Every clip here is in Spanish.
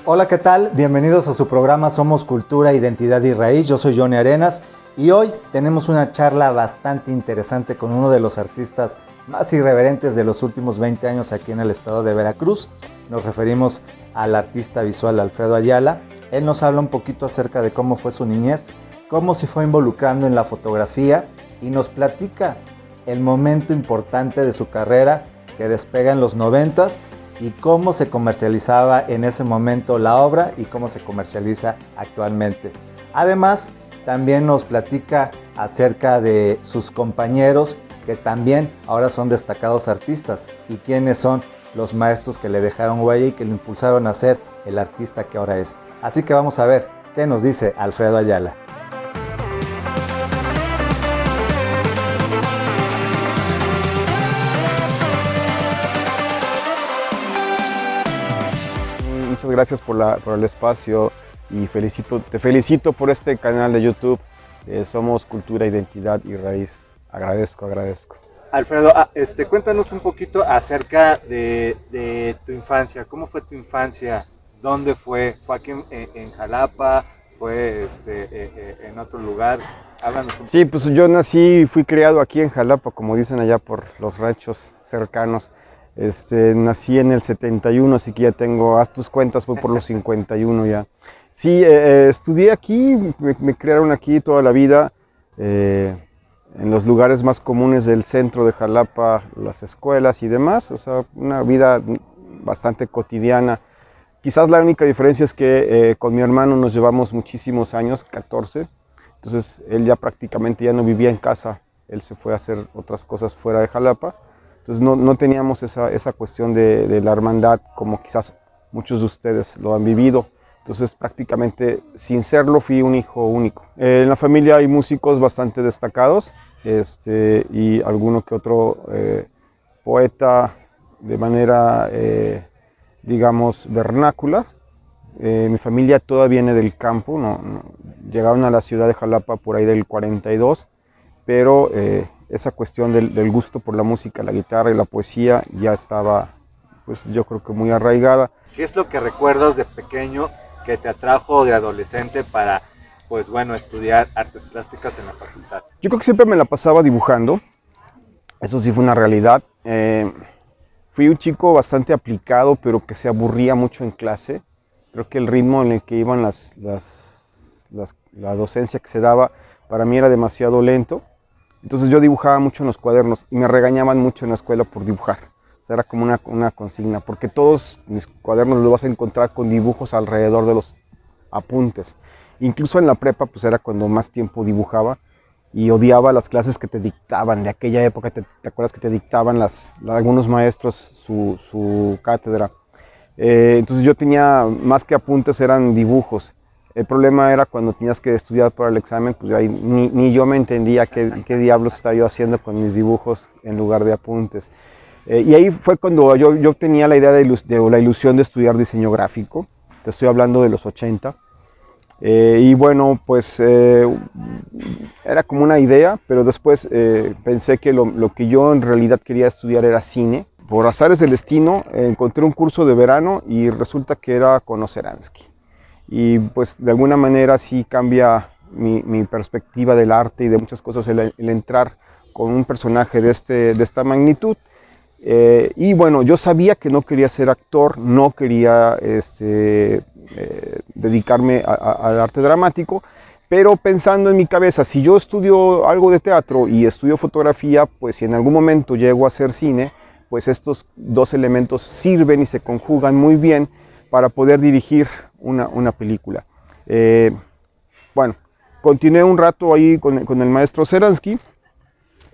Hola, ¿qué tal? Bienvenidos a su programa Somos Cultura, Identidad y Raíz. Yo soy Johnny Arenas y hoy tenemos una charla bastante interesante con uno de los artistas más irreverentes de los últimos 20 años aquí en el estado de Veracruz. Nos referimos al artista visual Alfredo Ayala. Él nos habla un poquito acerca de cómo fue su niñez, cómo se fue involucrando en la fotografía y nos platica el momento importante de su carrera que despega en los 90s y cómo se comercializaba en ese momento la obra y cómo se comercializa actualmente. Además, también nos platica acerca de sus compañeros que también ahora son destacados artistas y quiénes son los maestros que le dejaron huella y que lo impulsaron a ser el artista que ahora es. Así que vamos a ver qué nos dice Alfredo Ayala. Muchas gracias por el espacio y te felicito por este canal de YouTube. Somos Cultura, Identidad y Raíz. Agradezco. Alfredo, cuéntanos un poquito acerca de tu infancia. ¿Cómo fue tu infancia? ¿Dónde fue? ¿Fue aquí en Jalapa? ¿Fue en otro lugar? Háblanos un poquito. Sí, pues yo nací y fui criado aquí en Jalapa, como dicen allá por los ranchos cercanos. Nací en el 71, así que ya tengo, haz tus cuentas, voy por los 51 ya. Sí, estudié aquí, me criaron aquí toda la vida, en los lugares más comunes del centro de Jalapa, las escuelas y demás, o sea, una vida bastante cotidiana. Quizás la única diferencia es que con mi hermano nos llevamos muchísimos años, 14, entonces él ya prácticamente ya no vivía en casa, él se fue a hacer otras cosas fuera de Jalapa. Entonces no teníamos esa cuestión de la hermandad como quizás muchos de ustedes lo han vivido. Entonces prácticamente sin serlo fui un hijo único. En la familia hay músicos bastante destacados y alguno que otro poeta de manera, digamos, vernácula. Mi familia toda viene del campo, llegaron a la ciudad de Jalapa por ahí del 42, pero esa cuestión del gusto por la música, la guitarra y la poesía ya estaba, pues yo creo que muy arraigada. ¿Qué es lo que recuerdas de pequeño que te atrajo de adolescente para, pues bueno, estudiar artes plásticas en la facultad? Yo creo que siempre me la pasaba dibujando, eso sí fue una realidad. Fui un chico bastante aplicado, pero que se aburría mucho en clase. Creo que el ritmo en el que iban la docencia que se daba, para mí era demasiado lento. Entonces yo dibujaba mucho en los cuadernos y me regañaban mucho en la escuela por dibujar. O sea, era como una consigna, porque todos mis cuadernos los vas a encontrar con dibujos alrededor de los apuntes. Incluso en la prepa, pues era cuando más tiempo dibujaba y odiaba las clases que te dictaban. De aquella época, ¿te acuerdas que te dictaban algunos maestros su cátedra? Entonces yo tenía, más que apuntes, eran dibujos. El problema era cuando tenías que estudiar para el examen, pues ahí ni yo me entendía qué diablos estaba yo haciendo con mis dibujos en lugar de apuntes. Y ahí fue cuando yo tenía la idea de la ilusión de estudiar diseño gráfico. Te estoy hablando de los 80. Y bueno, pues era como una idea, pero después pensé que lo que yo en realidad quería estudiar era cine. Por azares del destino encontré un curso de verano y resulta que era con Oceransky. Y pues de alguna manera sí cambia mi perspectiva del arte y de muchas cosas el entrar con un personaje de esta magnitud. Y bueno, yo sabía que no quería ser actor, no quería dedicarme al arte dramático, pero pensando en mi cabeza, si yo estudio algo de teatro y estudio fotografía, pues si en algún momento llego a hacer cine, pues estos dos elementos sirven y se conjugan muy bien para poder dirigir una película. Bueno, continué un rato ahí con el maestro Oceransky,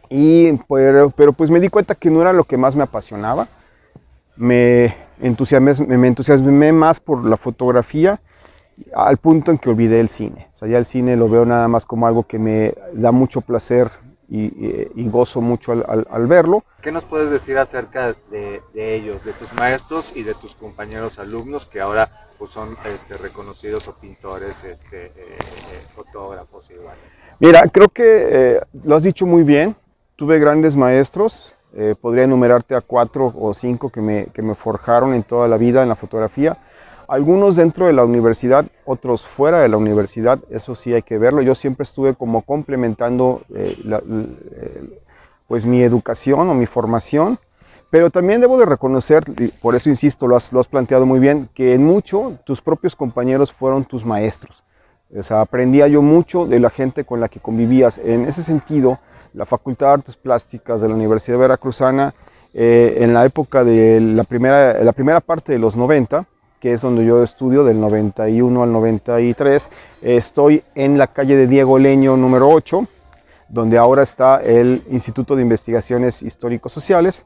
pero pues me di cuenta que no era lo que más me apasionaba. Me entusiasmé más por la fotografía al punto en que olvidé el cine. O sea, ya el cine lo veo nada más como algo que me da mucho placer y gozo mucho al verlo. ¿Qué nos puedes decir acerca de ellos, de tus maestros y de tus compañeros alumnos que ahora pues son reconocidos o pintores, fotógrafos igual? Mira, creo que lo has dicho muy bien. Tuve grandes maestros, podría enumerarte a 4 o 5 que me forjaron en toda la vida en la fotografía. algunos dentro de la universidad, otros fuera de la universidad, eso sí hay que verlo. Yo siempre estuve como complementando pues mi educación o mi formación, pero también debo de reconocer, y por eso insisto, lo has planteado muy bien, que en mucho tus propios compañeros fueron tus maestros. O sea, aprendía yo mucho de la gente con la que convivías. En ese sentido, la Facultad de Artes Plásticas de la Universidad Veracruzana, en la época de la primera parte de los 90, que es donde yo estudio, del 91 al 93, estoy en la calle de Diego Leño número 8, donde ahora está el Instituto de Investigaciones Histórico-Sociales.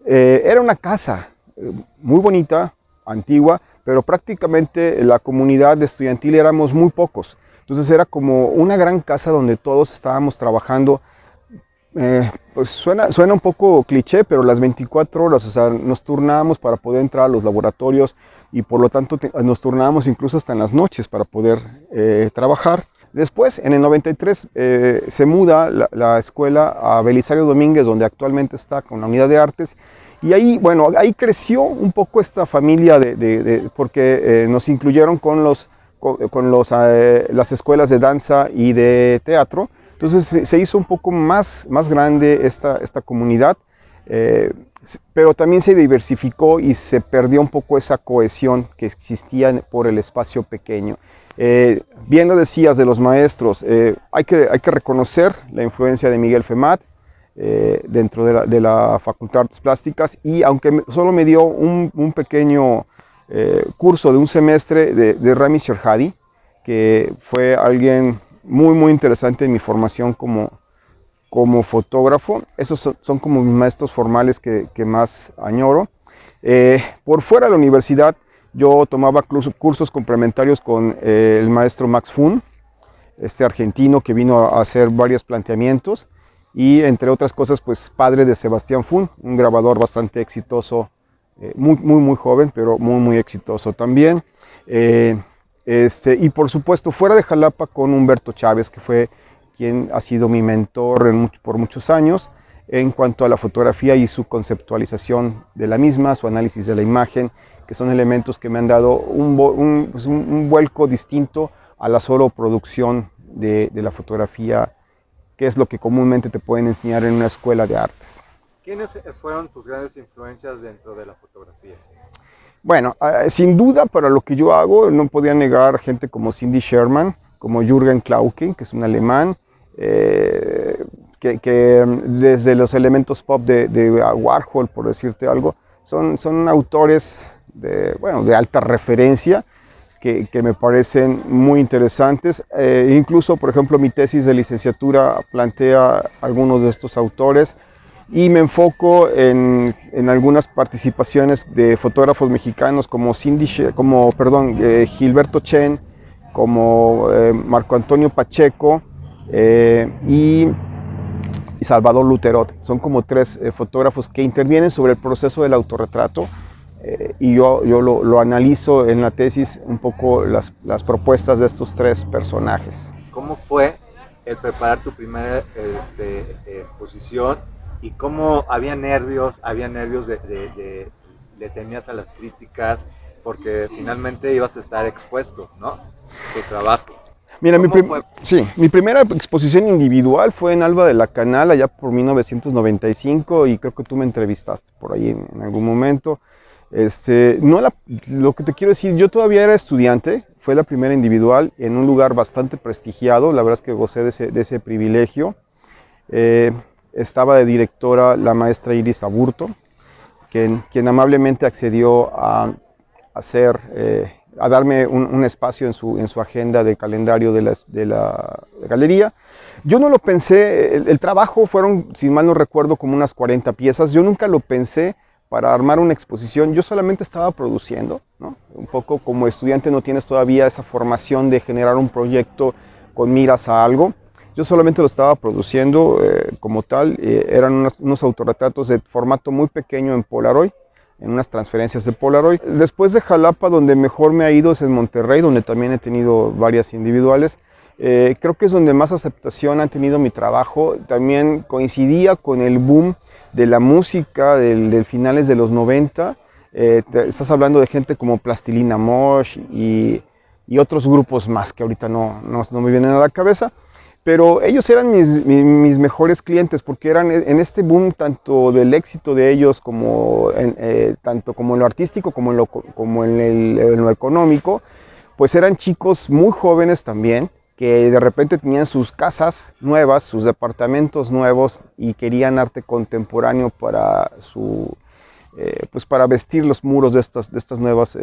Era una casa muy bonita, antigua, pero prácticamente la comunidad estudiantil éramos muy pocos. Entonces era como una gran casa donde todos estábamos trabajando. Pues suena un poco cliché, pero las 24 horas, o sea, nos turnábamos para poder entrar a los laboratorios y por lo tanto nos turnábamos incluso hasta en las noches para poder trabajar. Después, en el 93, se muda la escuela a Belisario Domínguez, donde actualmente está con la unidad de artes. Y ahí, bueno, ahí creció un poco esta familia porque nos incluyeron con las escuelas de danza y de teatro. Entonces se hizo un poco más grande esta comunidad, pero también se diversificó y se perdió un poco esa cohesión que existía por el espacio pequeño. Bien lo decías de los maestros, hay que reconocer la influencia de Miguel Femat dentro de la Facultad de Artes Plásticas, y aunque solo me dio un pequeño curso de un semestre de Rami Sherhadi, que fue alguien muy interesante en mi formación como fotógrafo. Esos son como mis maestros formales que más añoro. Por fuera de la universidad yo tomaba cursos complementarios con el maestro Max Fun, este argentino que vino a hacer varios planteamientos, y entre otras cosas, pues padre de Sebastián Fun, un grabador bastante exitoso, muy joven, pero muy exitoso también. Y por supuesto, fuera de Jalapa, con Humberto Chávez, que fue quien ha sido mi mentor por muchos años en cuanto a la fotografía y su conceptualización de la misma, su análisis de la imagen, que son elementos que me han dado un vuelco distinto a la solo producción de la fotografía, que es lo que comúnmente te pueden enseñar en una escuela de artes. ¿Quiénes fueron tus grandes influencias dentro de la fotografía? Bueno, sin duda, para lo que yo hago, no podía negar gente como Cindy Sherman, como Jürgen Klauke, que es un alemán, que desde los elementos pop de Warhol, por decirte algo, son autores de alta referencia, que me parecen muy interesantes. Incluso, por ejemplo, mi tesis de licenciatura plantea algunos de estos autores, y me enfoco en algunas participaciones de fotógrafos mexicanos como Gilberto Chen, como Marco Antonio Pacheco y Salvador Luterot. Son como tres fotógrafos que intervienen sobre el proceso del autorretrato, y yo lo analizo en la tesis un poco las propuestas de estos tres personajes. ¿Cómo fue el preparar tu primera exposición? ¿Y cómo había nervios le temías a las críticas? Porque finalmente ibas a estar expuesto, ¿no? Tu trabajo. Mira, mi primera exposición individual fue en Alba de la Canal, allá por 1995, y creo que tú me entrevistaste por ahí en algún momento. Lo que te quiero decir, yo todavía era estudiante, fue la primera individual en un lugar bastante prestigiado, la verdad es que gocé de ese privilegio. Estaba de directora la maestra Iris Aburto, quien amablemente accedió a darme un espacio en su agenda de calendario de la galería. Yo no lo pensé, el trabajo fueron, si mal no recuerdo, como unas 40 piezas. Yo nunca lo pensé para armar una exposición, yo solamente estaba produciendo, ¿no? Un poco como estudiante no tienes todavía esa formación de generar un proyecto con miras a algo. Yo solamente lo estaba produciendo como tal. Eran unos autorretratos de formato muy pequeño en Polaroid, en unas transferencias de Polaroid. Después de Jalapa, donde mejor me ha ido es en Monterrey, donde también he tenido varias individuales. Creo que es donde más aceptación ha tenido mi trabajo. También coincidía con el boom de la música del finales de los 90. Estás hablando de gente como Plastilina Mosh y otros grupos más que ahorita no me vienen a la cabeza. Pero ellos eran mis mejores clientes porque eran en este boom tanto del éxito de ellos tanto como en lo artístico como en lo económico, pues eran chicos muy jóvenes también que de repente tenían sus casas nuevas, sus departamentos nuevos y querían arte contemporáneo para pues para vestir los muros de estas nuevas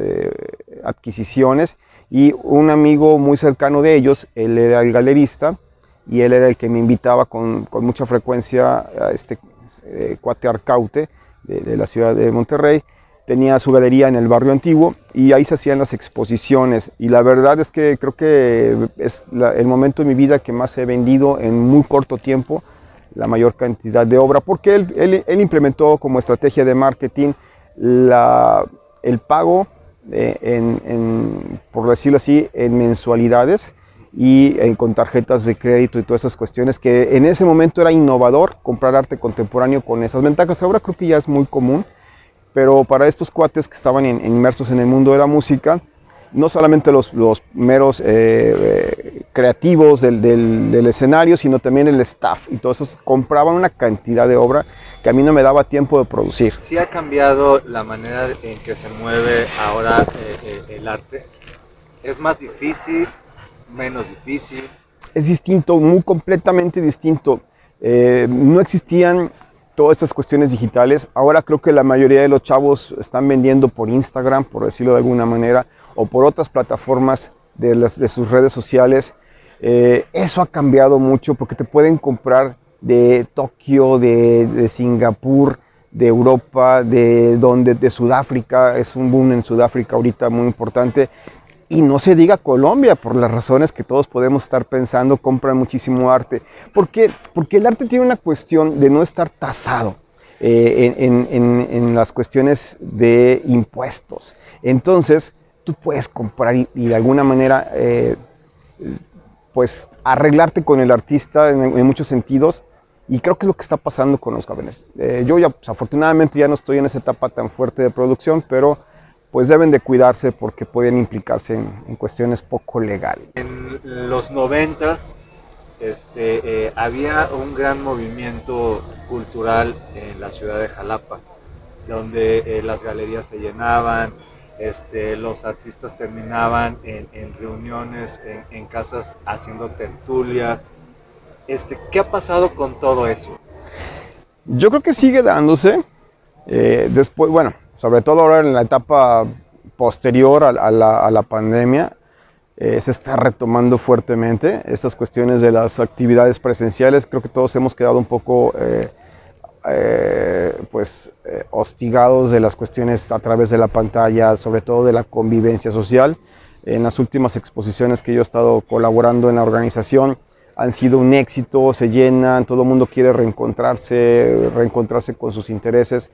adquisiciones. Y un amigo muy cercano de ellos, él era el galerista, y él era el que me invitaba con mucha frecuencia a este cuate Arcaute de la ciudad de Monterrey. Tenía su galería en el barrio antiguo y ahí se hacían las exposiciones, y la verdad es que creo que es el momento de mi vida que más he vendido en muy corto tiempo la mayor cantidad de obra, porque él implementó como estrategia de marketing el pago por decirlo así, en mensualidades y con tarjetas de crédito y todas esas cuestiones, que en ese momento era innovador comprar arte contemporáneo con esas ventajas. Ahora creo que ya es muy común, pero para estos cuates que estaban inmersos en el mundo de la música, no solamente los meros creativos del escenario, sino también el staff, y todos esos compraban una cantidad de obra que a mí no me daba tiempo de producir. ¿Sí ha cambiado la manera en que se mueve ahora el arte? ¿Es más difícil? ¿Menos difícil? Es distinto, muy completamente distinto. No existían todas estas cuestiones digitales. Ahora creo que la mayoría de los chavos están vendiendo por Instagram, por decirlo de alguna manera, o por otras plataformas de sus redes sociales. Eso ha cambiado mucho porque te pueden comprar de Tokio, de Singapur, de Europa, de Sudáfrica. Es un boom en Sudáfrica ahorita muy importante. Y no se diga Colombia, por las razones que todos podemos estar pensando, compran muchísimo arte. ¿Por qué? Porque el arte tiene una cuestión de no estar tasado en las cuestiones de impuestos. Entonces, tú puedes comprar y de alguna manera pues arreglarte con el artista en muchos sentidos, y creo que es lo que está pasando con los jóvenes. Yo ya, pues, afortunadamente ya no estoy en esa etapa tan fuerte de producción, pero pues deben de cuidarse porque pueden implicarse en cuestiones poco legales. En los 90 había un gran movimiento cultural en la ciudad de Jalapa, donde las galerías se llenaban, los artistas terminaban en reuniones, en casas haciendo tertulias. ¿Qué ha pasado con todo eso? Yo creo que sigue dándose. Después, bueno, sobre todo ahora en la etapa posterior a la pandemia, se está retomando fuertemente estas cuestiones de las actividades presenciales. Creo que todos hemos quedado un poco hostigados de las cuestiones a través de la pantalla, sobre todo de la convivencia social. En las últimas exposiciones que yo he estado colaborando en la organización han sido un éxito, se llenan, todo el mundo quiere reencontrarse con sus intereses.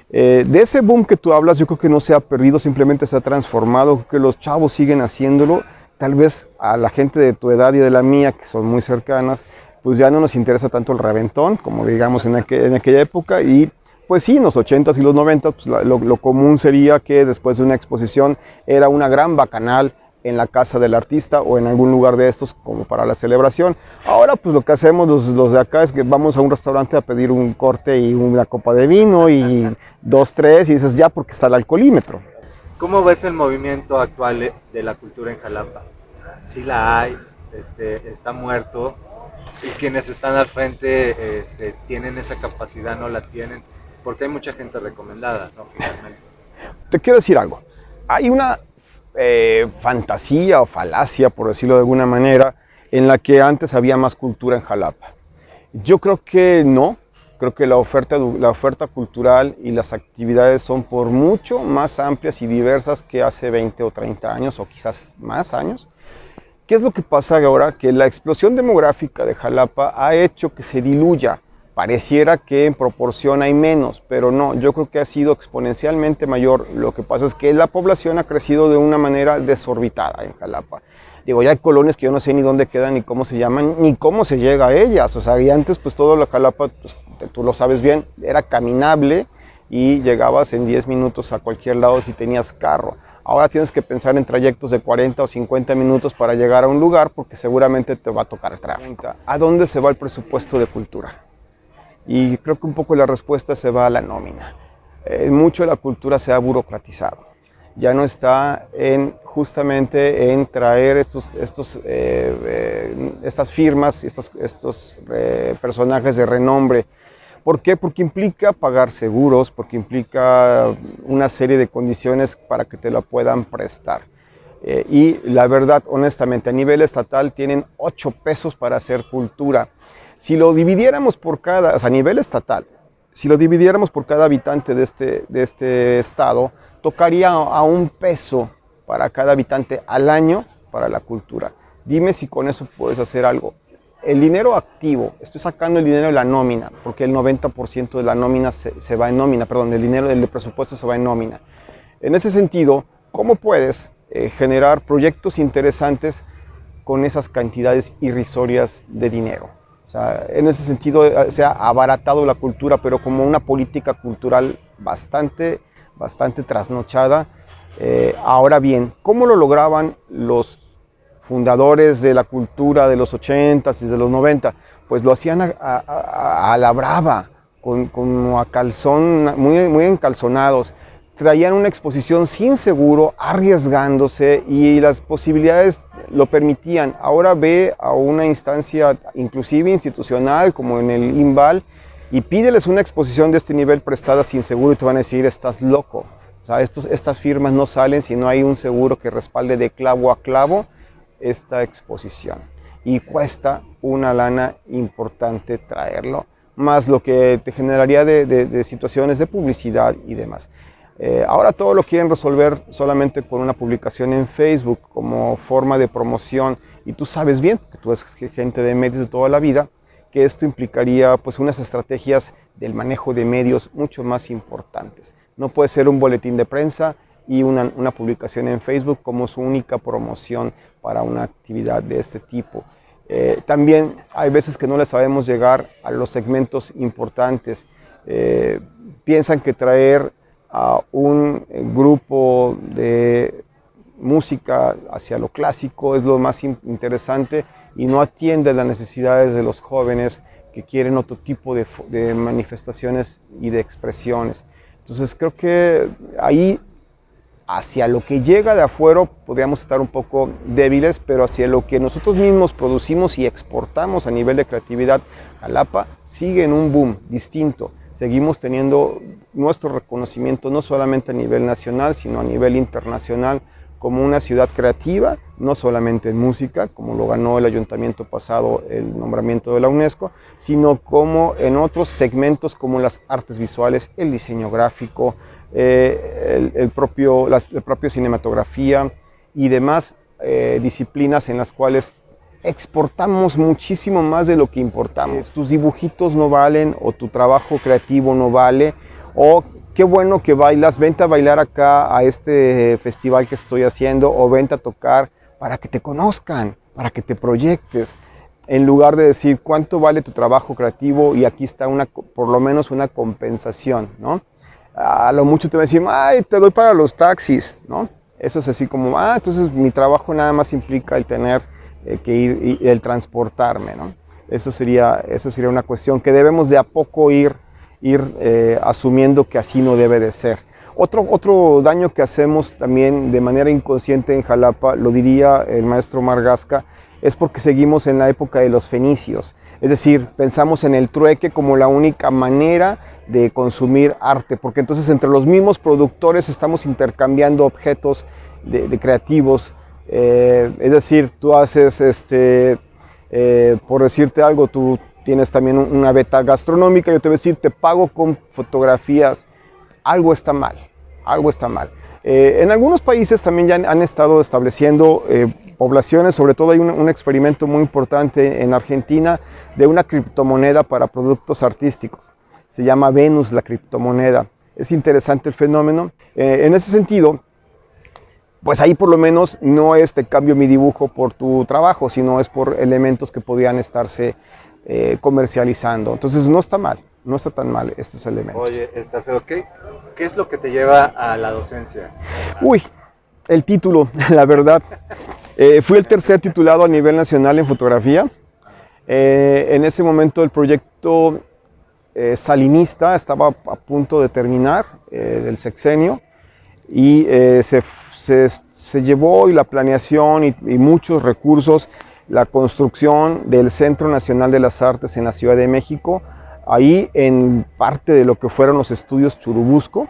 De ese boom que tú hablas, yo creo que no se ha perdido, simplemente se ha transformado. Creo que los chavos siguen haciéndolo. Tal vez a la gente de tu edad y de la mía, que son muy cercanas, pues ya no nos interesa tanto el reventón, como digamos en aquella época. Y pues sí, en los 80s y los 90s, pues lo común sería que después de una exposición era una gran bacanal en la casa del artista o en algún lugar de estos como para la celebración. Ahora pues lo que hacemos los de acá es que vamos a un restaurante a pedir un corte y una copa de vino y 2, 3 y dices ya, porque está el alcoholímetro. ¿Cómo ves el movimiento actual de la cultura en Jalapa? Sí la hay, está muerto, y quienes están al frente tienen esa capacidad, no la tienen, porque hay mucha gente recomendada, ¿no? Finalmente. Te quiero decir algo, hay una fantasía o falacia, por decirlo de alguna manera, en la que antes había más cultura en Jalapa. Yo creo que no, creo que la oferta cultural y las actividades son por mucho más amplias y diversas que hace 20 o 30 años, o quizás más años. ¿Qué es lo que pasa ahora? Que la explosión demográfica de Jalapa ha hecho que se diluya. Pareciera que en proporción hay menos, pero no, yo creo que ha sido exponencialmente mayor. Lo que pasa es que la población ha crecido de una manera desorbitada en Jalapa. Digo, ya hay colonias que yo no sé ni dónde quedan, ni cómo se llaman, ni cómo se llega a ellas. O sea, y antes pues todo la Jalapa, pues, tú lo sabes bien, era caminable, y llegabas en 10 minutos a cualquier lado si tenías carro. Ahora tienes que pensar en trayectos de 40 o 50 minutos para llegar a un lugar porque seguramente te va a tocar tráfico. ¿A dónde se va el presupuesto de cultura? Y creo que un poco la respuesta se va a la nómina. Mucho de la cultura se ha burocratizado. Ya no está justamente en traer estas firmas, estos personajes de renombre. ¿Por qué? Porque implica pagar seguros, porque implica una serie de condiciones para que te la puedan prestar. Y la verdad, honestamente, a nivel estatal tienen 8 pesos para hacer cultura. Si lo dividiéramos a nivel estatal, si lo dividiéramos por cada habitante de este estado, tocaría a 1 peso para cada habitante al año para la cultura. Dime si con eso puedes hacer algo. El dinero activo, estoy sacando el dinero de la nómina, porque el 90% de la nómina se va en nómina, perdón, el dinero del presupuesto se va en nómina. En ese sentido, ¿cómo puedes generar proyectos interesantes con esas cantidades irrisorias de dinero? O sea, en ese sentido se ha abaratado la cultura, pero como una política cultural bastante trasnochada. Ahora bien, ¿cómo lo lograban los fundadores de la cultura de los 80s y de los 90? Pues lo hacían a la brava, como a calzón, muy encalzonados. Traían una exposición sin seguro, arriesgándose, y las posibilidades lo permitían. Ahora ve a una instancia inclusive institucional como en el INVAL y pídeles una exposición de este nivel prestada sin seguro y te van a decir: estás loco. O sea, estas firmas no salen si no hay un seguro que respalde de clavo a clavo esta exposición. Y cuesta una lana importante traerlo, más lo que te generaría de situaciones de publicidad y demás. Ahora todo lo quieren resolver solamente con una publicación en Facebook como forma de promoción, y tú sabes bien, que tú eres gente de medios de toda la vida, que esto implicaría pues unas estrategias del manejo de medios mucho más importantes. No puede ser un boletín de prensa y una publicación en Facebook como su única promoción para una actividad de este tipo. También hay veces que no le sabemos llegar a los segmentos importantes. Piensan que traer a un grupo de música hacia lo clásico es lo más interesante y no atiende las necesidades de los jóvenes que quieren otro tipo de manifestaciones y de expresiones. Entonces creo que ahí, hacia lo que llega de afuera, podríamos estar un poco débiles, pero hacia lo que nosotros mismos producimos y exportamos a nivel de creatividad, Jalapa sigue en un boom distinto. Seguimos teniendo nuestro reconocimiento no solamente a nivel nacional, sino a nivel internacional como una ciudad creativa, no solamente en música, como lo ganó el ayuntamiento pasado el nombramiento de la UNESCO, sino como en otros segmentos como las artes visuales, el diseño gráfico, la propia cinematografía y demás disciplinas en las cuales exportamos muchísimo más de lo que importamos. Tus dibujitos no valen, o tu trabajo creativo no vale, o qué bueno que bailas, vente a bailar acá a este festival que estoy haciendo, o vente a tocar para que te conozcan, para que te proyectes, en lugar de decir cuánto vale tu trabajo creativo y aquí está por lo menos una compensación, ¿no? A lo mucho te van a decir: ay, te doy para los taxis, ¿no? Eso es así como: entonces mi trabajo nada más implica el tener que ir y el transportarme, ¿no? Eso sería una cuestión que debemos de a poco ir asumiendo que así no debe de ser. Otro daño que hacemos también de manera inconsciente en Jalapa, lo diría el maestro Margasca, es porque seguimos en la época de los fenicios. Es decir, pensamos en el trueque como la única manera de consumir arte, porque entonces entre los mismos productores estamos intercambiando objetos de creativos. Es decir, tú haces, por decirte algo, tú tienes también una beta gastronómica, yo te voy a decir: te pago con fotografías. Algo está mal, algo está mal. En algunos países también ya han estado estableciendo poblaciones, sobre todo hay un experimento muy importante en Argentina de una criptomoneda para productos artísticos. Se llama Venus la criptomoneda. Es interesante el fenómeno. En ese sentido, pues ahí por lo menos no es te cambio mi dibujo por tu trabajo, sino es por elementos que podrían estarse comercializando. Entonces no está mal, no está tan mal estos elementos. Oye, Alfredo, ¿qué es lo que te lleva a la docencia? Uy, el título, la verdad. Fui el tercer titulado a nivel nacional en fotografía. En ese momento el proyecto salinista estaba a punto de terminar del sexenio y se llevó y la planeación y muchos recursos, la construcción del Centro Nacional de las Artes en la Ciudad de México, ahí en parte de lo que fueron los estudios Churubusco.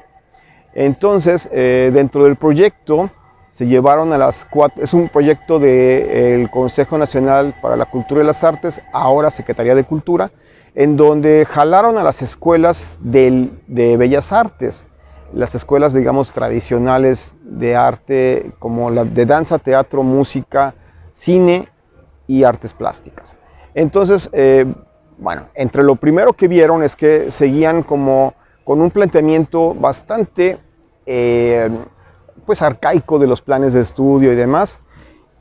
Entonces, dentro del proyecto se llevaron a las 4, es un proyecto del Consejo Nacional para la Cultura y las Artes, ahora Secretaría de Cultura, en donde jalaron a las escuelas de Bellas Artes, las escuelas, digamos, tradicionales de arte, como la de danza, teatro, música, cine y artes plásticas. Entonces, bueno, entre lo primero que vieron es que seguían como con un planteamiento bastante pues arcaico de los planes de estudio y demás,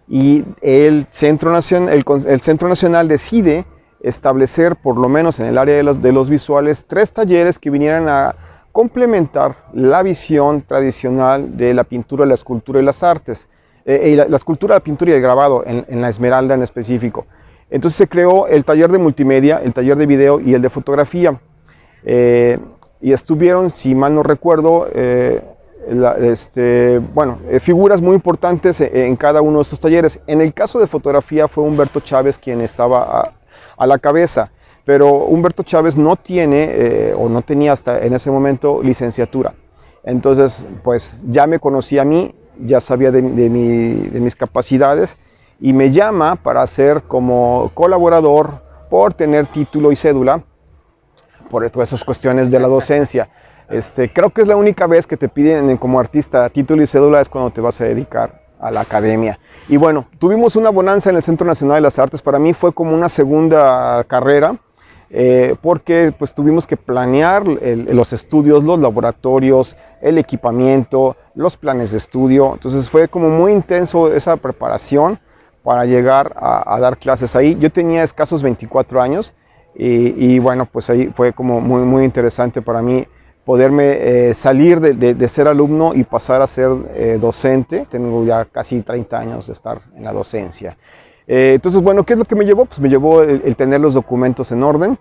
y el Centro Nacional decide establecer, por lo menos en el área de los visuales, 3 talleres que vinieran a complementar la visión tradicional de la pintura, la escultura y las artes, la escultura, la pintura y el grabado en la Esmeralda en específico. Entonces se creó el taller de multimedia, el taller de video y el de fotografía, y estuvieron, si mal no recuerdo, figuras muy importantes en cada uno de estos talleres. En el caso de fotografía fue Humberto Chávez quien estaba a la cabeza, pero Humberto Chávez no tiene o no tenía hasta en ese momento licenciatura. Entonces, pues ya me conocía a mí, ya sabía de mis capacidades y me llama para ser como colaborador por tener título y cédula, por todas esas cuestiones de la docencia. Creo que es la única vez que te piden como artista título y cédula es cuando te vas a dedicar a la academia. Y bueno, tuvimos una bonanza en el Centro Nacional de las Artes. Para mí fue como una segunda carrera, porque pues tuvimos que planear los estudios, los laboratorios, el equipamiento, los planes de estudio. Entonces fue como muy intenso esa preparación para llegar a dar clases ahí. Yo tenía escasos 24 años y bueno, pues ahí fue como muy, muy interesante para mí poderme salir de ser alumno y pasar a ser docente. Tengo ya casi 30 años de estar en la docencia. Entonces, bueno, ¿qué es lo que me llevó? Pues me llevó el tener los documentos en orden.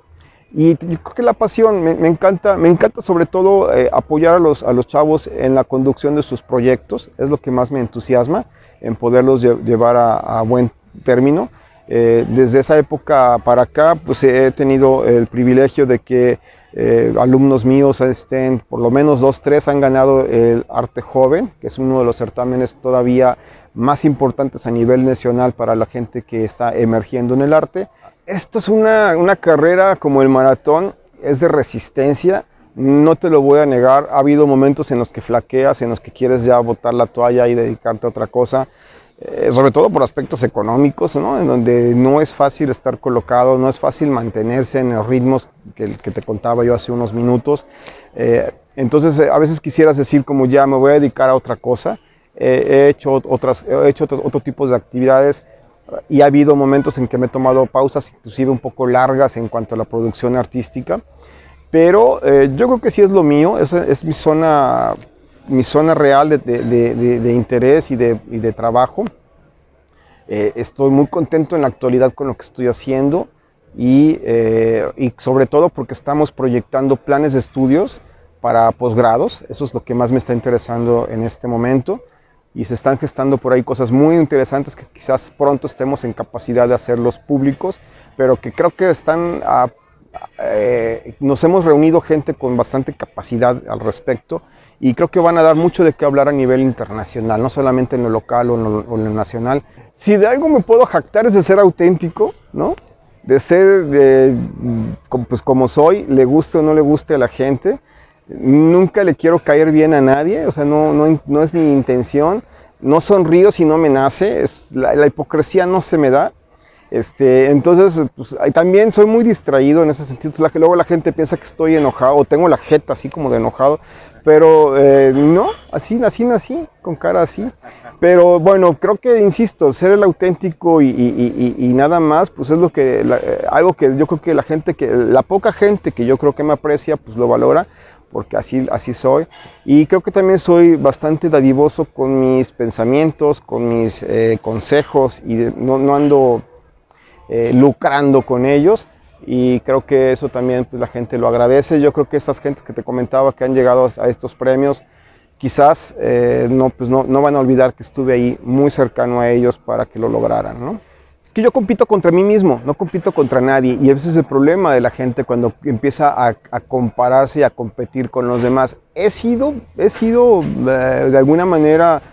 Y yo creo que la pasión, me encanta sobre todo apoyar a los chavos en la conducción de sus proyectos. Es lo que más me entusiasma, en poderlos llevar a buen término. Desde esa época para acá, pues he tenido el privilegio de que alumnos míos por lo menos 2, 3 han ganado el Arte Joven, que es uno de los certámenes todavía más importantes a nivel nacional para la gente que está emergiendo en el arte. Esto es una carrera como el maratón, es de resistencia, no te lo voy a negar. Ha habido momentos en los que flaqueas, en los que quieres ya botar la toalla y dedicarte a otra cosa, sobre todo por aspectos económicos, ¿no? En donde no es fácil estar colocado, no es fácil mantenerse en los ritmos que te contaba yo hace unos minutos. Entonces a veces quisieras decir como ya me voy a dedicar a otra cosa. He hecho otro tipo de actividades y ha habido momentos en que me he tomado pausas inclusive un poco largas en cuanto a la producción artística, pero yo creo que sí es lo mío, es mi zona real de interés y de trabajo. Estoy muy contento en la actualidad con lo que estoy haciendo y sobre todo porque estamos proyectando planes de estudios para posgrados. Eso es lo que más me está interesando en este momento y se están gestando por ahí cosas muy interesantes que quizás pronto estemos en capacidad de hacerlos públicos, pero que creo que nos hemos reunido gente con bastante capacidad al respecto y creo que van a dar mucho de qué hablar a nivel internacional, no solamente en lo local o en lo nacional. Si de algo me puedo jactar es de ser auténtico, ¿no? De ser pues como soy, le guste o no le guste a la gente. Nunca le quiero caer bien a nadie, o sea, no es mi intención. No sonrío si no me nace, la hipocresía no se me da. Entonces, pues, también soy muy distraído en ese sentido. Luego la gente piensa que estoy enojado, o tengo la jeta así como de enojado, pero no, así nací, con cara así. Pero bueno, creo que, insisto, ser el auténtico y nada más, pues es algo que yo creo que la poca gente que yo creo que me aprecia, pues lo valora, porque así soy. Y creo que también soy bastante dadivoso con mis pensamientos, con mis consejos, y no ando lucrando con ellos, y creo que eso también, pues, la gente lo agradece. Yo creo que estas gentes que te comentaba que han llegado a estos premios, quizás no van a olvidar que estuve ahí muy cercano a ellos para que lo lograran, ¿no? Es que yo compito contra mí mismo, no compito contra nadie, y ese es el problema de la gente cuando empieza a compararse y a competir con los demás. He sido de alguna manera,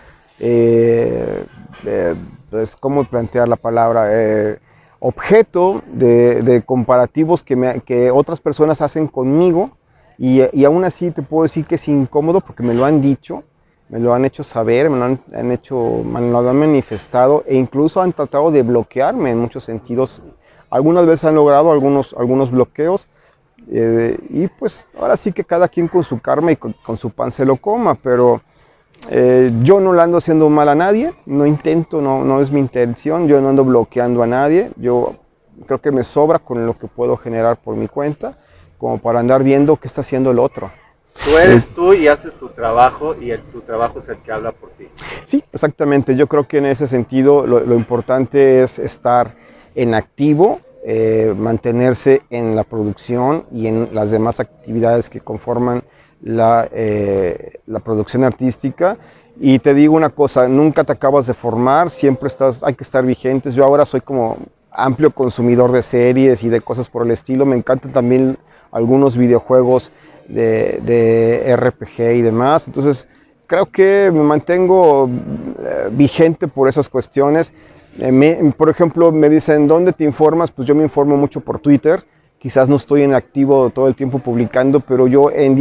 pues, ¿cómo plantear la palabra? Objeto de comparativos que otras personas hacen conmigo, y aún así te puedo decir que es incómodo porque me lo han dicho, me lo han hecho saber, me lo han manifestado, e incluso han tratado de bloquearme en muchos sentidos. Algunas veces han logrado algunos bloqueos, y pues ahora sí que cada quien con su karma y con su pan se lo coma, pero yo no le ando haciendo mal a nadie, no es mi intención, yo no ando bloqueando a nadie. Yo creo que me sobra con lo que puedo generar por mi cuenta, como para andar viendo qué está haciendo el otro. Tú eres tú y haces tu trabajo, y tu trabajo es el que habla por ti. Sí, exactamente. Yo creo que en ese sentido lo importante es estar en activo, mantenerse en la producción y en las demás actividades que conforman la producción artística. Y te digo una cosa, nunca te acabas de formar, siempre hay que estar vigentes. Yo ahora soy como amplio consumidor de series y de cosas por el estilo. Me encantan también algunos videojuegos de RPG y demás. Entonces creo que me mantengo vigente por esas cuestiones. Por ejemplo, me dicen, ¿dónde te informas? Pues yo me informo mucho por Twitter. Quizás no estoy en activo todo el tiempo publicando, pero yo en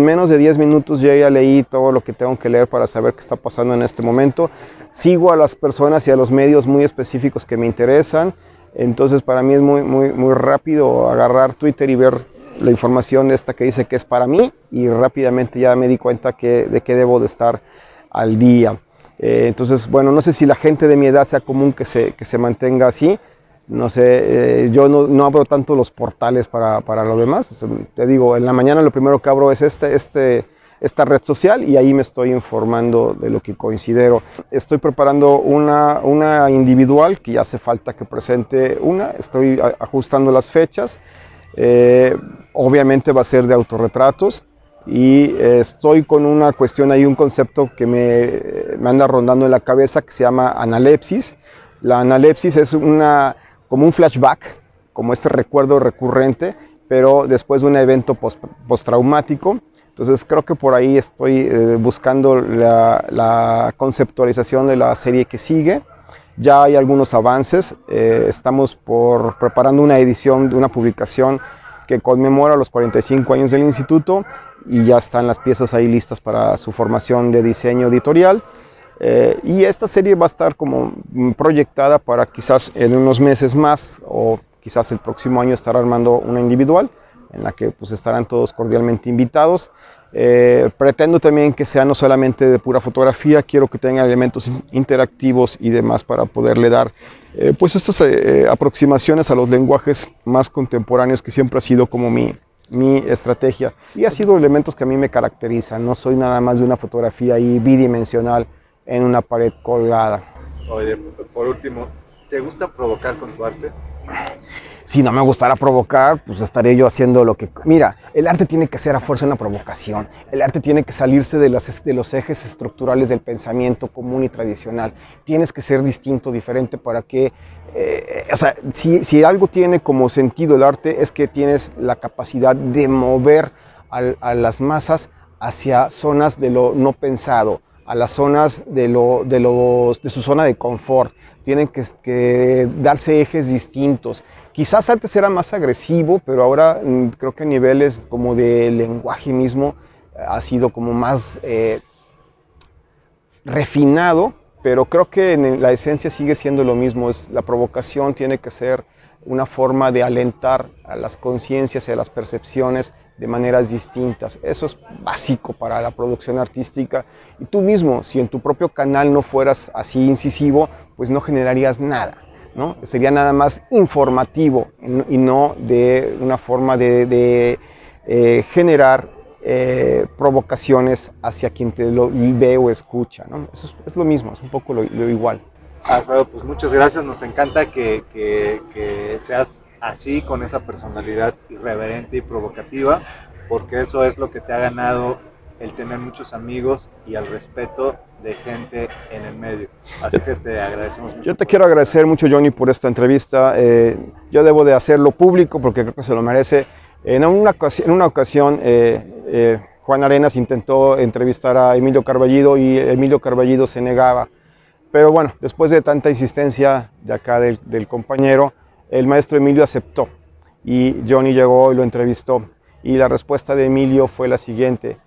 menos de 10 minutos yo ya leí todo lo que tengo que leer para saber qué está pasando en este momento. Sigo a las personas y a los medios muy específicos que me interesan. Entonces para mí es muy rápido agarrar Twitter y ver la información esta que dice que es para mí, y rápidamente ya me di cuenta de qué debo de estar al día. Entonces, bueno, no sé si la gente de mi edad sea común que se mantenga así. No sé, yo no abro tanto los portales para lo demás. Te digo, en la mañana lo primero que abro es esta red social, y ahí me estoy informando de lo que considero. Estoy preparando una individual que ya hace falta que presente estoy ajustando las fechas. Obviamente va a ser de autorretratos, y estoy con una cuestión ahí, un concepto que me anda rondando en la cabeza, que se llama analepsis. La analepsis es como un flashback, como este recuerdo recurrente, pero después de un evento postraumático. Entonces creo que por ahí estoy buscando la conceptualización de la serie que sigue. Ya hay algunos avances, estamos preparando una edición de una publicación que conmemora los 45 años del instituto, y ya están las piezas ahí listas para su formación de diseño editorial. Y esta serie va a estar como proyectada para quizás en unos meses más, o quizás el próximo año, estar armando una individual en la que pues estarán todos cordialmente invitados. Pretendo también que sea no solamente de pura fotografía, quiero que tenga elementos interactivos y demás para poderle dar pues estas aproximaciones a los lenguajes más contemporáneos, que siempre ha sido como mi estrategia, y ha sido elementos que a mí me caracterizan. No soy nada más de una fotografía ahí bidimensional en una pared colgada. Oye, por último, ¿te gusta provocar con tu arte? Si no me gustara provocar, pues estaría yo haciendo lo que... Mira, el arte tiene que ser a fuerza una provocación. El arte tiene que salirse de los ejes estructurales del pensamiento común y tradicional. Tienes que ser distinto, diferente, para que... o sea, si algo tiene como sentido el arte, es que tienes la capacidad de mover a las masas hacia zonas de lo no pensado, a las zonas de su zona de confort. Tienen que darse ejes distintos. Quizás antes era más agresivo, pero ahora creo que a niveles como de lenguaje mismo ha sido como más refinado, pero creo que la esencia sigue siendo lo mismo. La provocación tiene que ser una forma de alentar a las conciencias y a las percepciones de maneras distintas. Eso es básico para la producción artística. Y tú mismo, si en tu propio canal no fueras así incisivo, pues no generarías nada, ¿no? Sería nada más informativo y no de una forma de generar provocaciones hacia quien te lo ve o escucha, ¿no? Eso es lo mismo, es un poco lo igual. Alfredo, pues muchas gracias, nos encanta que seas así, con esa personalidad irreverente y provocativa, porque eso es lo que te ha ganado el tener muchos amigos y el respeto de gente en el medio. Así que te agradecemos mucho. Yo te quiero agradecer mucho, Johnny, por esta entrevista. Yo debo de hacerlo público porque creo que se lo merece. En una ocasión Juan Arenas intentó entrevistar a Emilio Carballido y Emilio Carballido se negaba. Pero bueno, después de tanta insistencia de acá del compañero, el maestro Emilio aceptó y Johnny llegó y lo entrevistó. Y la respuesta de Emilio fue la siguiente: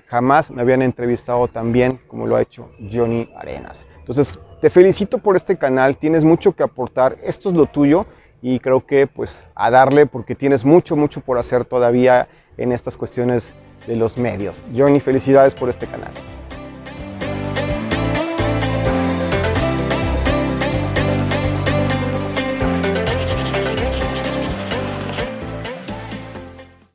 jamás me habían entrevistado tan bien como lo ha hecho Johnny Arenas. Entonces, te felicito por este canal, tienes mucho que aportar, esto es lo tuyo y creo que pues a darle, porque tienes mucho por hacer todavía en estas cuestiones de los medios. Johnny, felicidades por este canal.